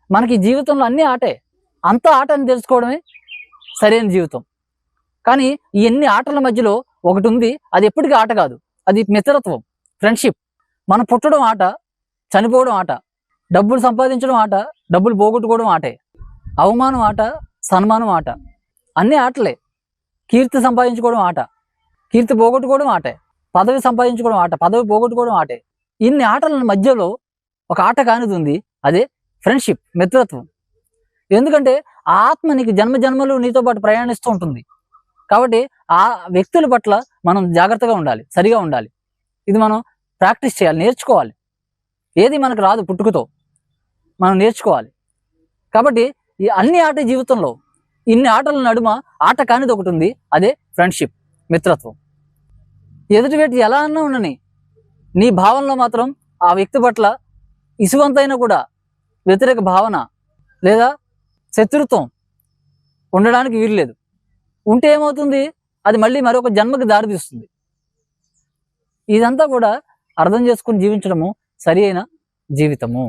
మనకి జీవితంలో అన్ని ఆటే, అంతా ఆట అని తెలుసుకోవడమే సరైన జీవితం. కానీ ఈ ఎన్ని ఆటల మధ్యలో ఒకటి ఉంది, అది ఎప్పటికీ ఆట కాదు, అది మిత్రత్వం, ఫ్రెండ్షిప్. మనం పుట్టడం ఆట, చనిపోవడం ఆట, డబ్బులు సంపాదించడం ఆట, డబ్బులు పోగొట్టుకోవడం ఆటే, అవమానం ఆట, సన్మానం ఆట, అన్నీ ఆటలే. కీర్తి సంపాదించుకోవడం ఆట, కీర్తి పోగొట్టుకోవడం ఆటే, పదవి సంపాదించుకోవడం ఆట, పదవి పోగొట్టుకోవడం ఆటే. ఇన్ని ఆటల మధ్యలో ఒక ఆట కానిది ఉంది, అదే ఫ్రెండ్షిప్, మిత్రత్వం. ఎందుకంటే ఆ ఆత్మ నీకు జన్మ జన్మలు నీతో పాటు ప్రయాణిస్తూ ఉంటుంది. కాబట్టి ఆ వ్యక్తుల పట్ల మనం జాగ్రత్తగా ఉండాలి, సరిగా ఉండాలి. ఇది మనం ప్రాక్టీస్ చేయాలి, నేర్చుకోవాలి. ఏది మనకు రాదు పుట్టుకతో, మనం నేర్చుకోవాలి. కాబట్టి ఈ అన్ని ఆట జీవితంలో ఇన్ని ఆటల నడుమ ఆట కానిది ఒకటి ఉంది, అదే ఫ్రెండ్షిప్, మిత్రత్వం. ఎదుటి వ్యక్తి ఎలా అన్నా ఉండని, నీ భావనలో మాత్రం ఆ వ్యక్తి పట్ల ఇసువంతైనా కూడా వ్యతిరేక భావన లేదా శత్రుత్వం ఉండడానికి వీల్లేదు. ఉంటే ఏమవుతుంది, అది మళ్ళీ మరొక జన్మకి దారితీస్తుంది. ఇదంతా కూడా అర్థం చేసుకుని జీవించడము సరి అయిన జీవితము.